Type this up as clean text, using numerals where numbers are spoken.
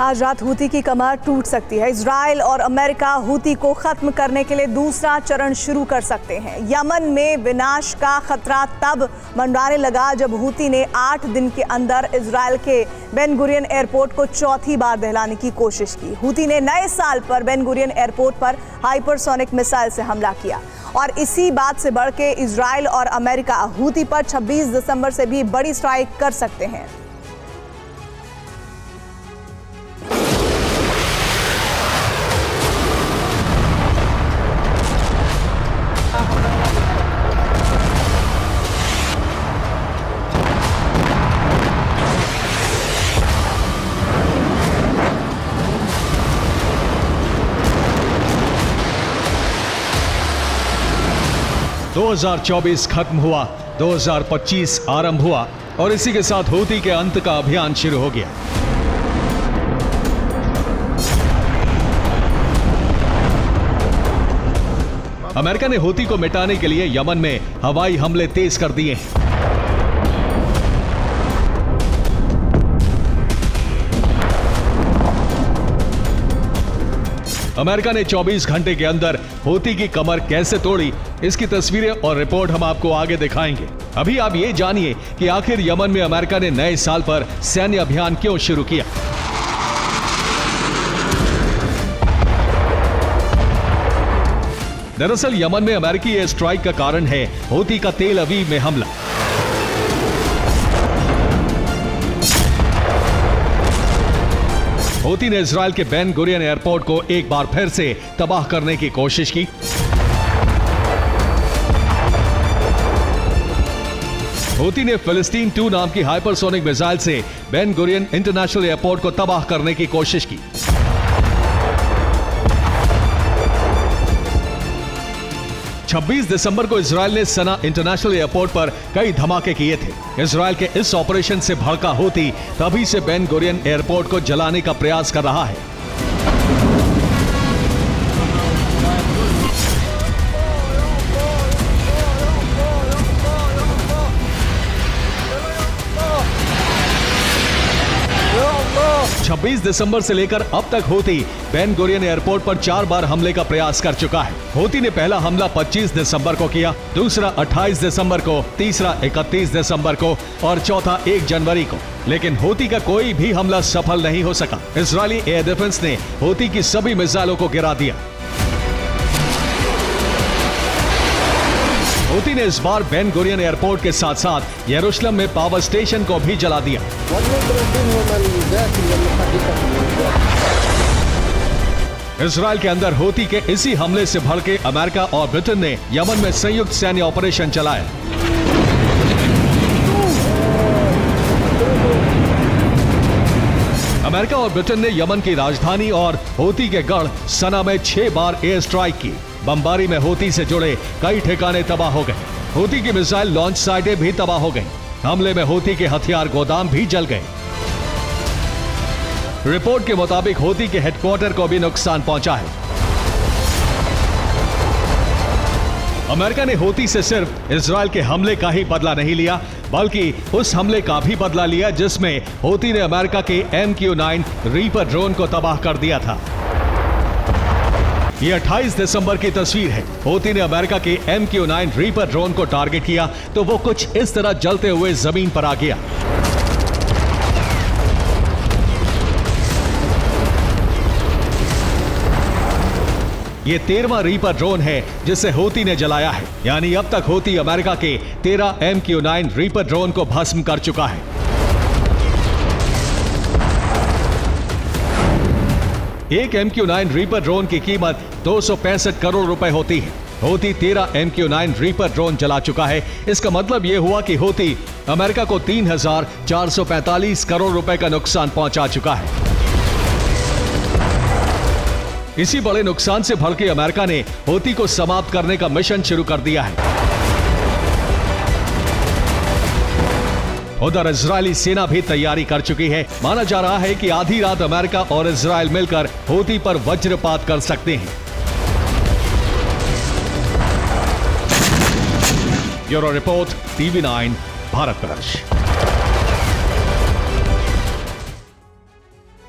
आज रात हूती की कमर टूट सकती है। इजराइल और अमेरिका हूती को खत्म करने के लिए दूसरा चरण शुरू कर सकते हैं। यमन में विनाश का खतरा तब मंडराने लगा जब हूती ने 8 दिन के अंदर इजराइल के बेन गुरियन एयरपोर्ट को चौथी बार दहलाने की कोशिश की। हूती ने नए साल पर बेन गुरियन एयरपोर्ट पर हाइपरसोनिक मिसाइल से हमला किया और इसी बात से बढ़ के इजराइल और अमेरिका हूती पर 26 दिसंबर से भी बड़ी स्ट्राइक कर सकते हैं। दो 2024 खत्म हुआ, 2025 आरंभ हुआ और इसी के साथ हूती के अंत का अभियान शुरू हो गया। अमेरिका ने हूती को मिटाने के लिए यमन में हवाई हमले तेज कर दिए हैं। अमेरिका ने 24 घंटे के अंदर हूती की कमर कैसे तोड़ी, इसकी तस्वीरें और रिपोर्ट हम आपको आगे दिखाएंगे। अभी आप ये जानिए कि आखिर यमन में अमेरिका ने नए साल पर सैन्य अभियान क्यों शुरू किया। दरअसल यमन में अमेरिकी एयर स्ट्राइक का कारण है हूती का तेल अवीव में हमला। हूती ने इजराइल के बेन गुरियन एयरपोर्ट को एक बार फिर से तबाह करने की कोशिश की। हूती ने फिलिस्तीन 2 नाम की हाइपरसोनिक मिसाइल से बेन गुरियन इंटरनेशनल एयरपोर्ट को तबाह करने की कोशिश की। छब्बीस दिसंबर को इजराइल ने सना इंटरनेशनल एयरपोर्ट पर कई धमाके किए थे। इजराइल के इस ऑपरेशन से भड़का हूती तभी से बेन गुरियन एयरपोर्ट को जलाने का प्रयास कर रहा है। छब्बीस दिसंबर से लेकर अब तक हूती बेन गुरियन एयरपोर्ट पर 4 बार हमले का प्रयास कर चुका है। हूती ने पहला हमला 25 दिसंबर को किया, दूसरा 28 दिसंबर को, तीसरा 31 दिसंबर को और चौथा 1 जनवरी को। लेकिन हूती का कोई भी हमला सफल नहीं हो सका। इजरायली एयर डिफेंस ने हूती की सभी मिसाइलों को गिरा दिया। हूती ने इस बार बेन गुरियन एयरपोर्ट के साथ साथ यरूशलेम में पावर स्टेशन को भी जला दिया। इजराइल के अंदर हूती के इसी हमले से भड़के अमेरिका और ब्रिटेन ने यमन में संयुक्त सैन्य ऑपरेशन चलाया। अमेरिका और ब्रिटेन ने यमन की राजधानी और हूती के गढ़ सना में 6 बार एयर स्ट्राइक की। बमबारी में हूती से जुड़े कई ठिकाने तबाह हो गए। हूती की मिसाइल लॉन्च साइटें भी तबाह हो गई। हमले में हूती के हथियार गोदाम भी जल गए। रिपोर्ट के मुताबिक हूती के हेडक्वार्टर को भी नुकसान पहुंचा है। अमेरिका ने हूती से सिर्फ इजराइल के हमले का ही बदला नहीं लिया, बल्कि उस हमले का भी बदला लिया जिसमें हूती ने अमेरिका के MQ-9 रीपर ड्रोन को तबाह कर दिया था। ये 28 दिसंबर की तस्वीर है। हूती ने अमेरिका के MQ-9 रीपर ड्रोन को टारगेट किया तो वो कुछ इस तरह जलते हुए जमीन पर आ गया। ये 13वां रीपर ड्रोन है जिसे हूती ने जलाया है। यानी अब तक हूती अमेरिका के 13 MQ-9 रीपर ड्रोन को भस्म कर चुका है। एक MQ-9 रीपर ड्रोन की कीमत 265 करोड़ रुपए होती है। हूती 13 MQ-9 रीपर ड्रोन जला चुका है। इसका मतलब यह हुआ कि हूती अमेरिका को 3,445 करोड़ रुपए का नुकसान पहुंचा चुका है। इसी बड़े नुकसान से भड़के अमेरिका ने हूती को समाप्त करने का मिशन शुरू कर दिया है। उधर इजरायली सेना भी तैयारी कर चुकी है। माना जा रहा है कि आधी रात अमेरिका और इजरायल मिलकर हूती पर वज्रपात कर सकते हैं। ब्यूरो रिपोर्ट, TV9 भारत वर्ष।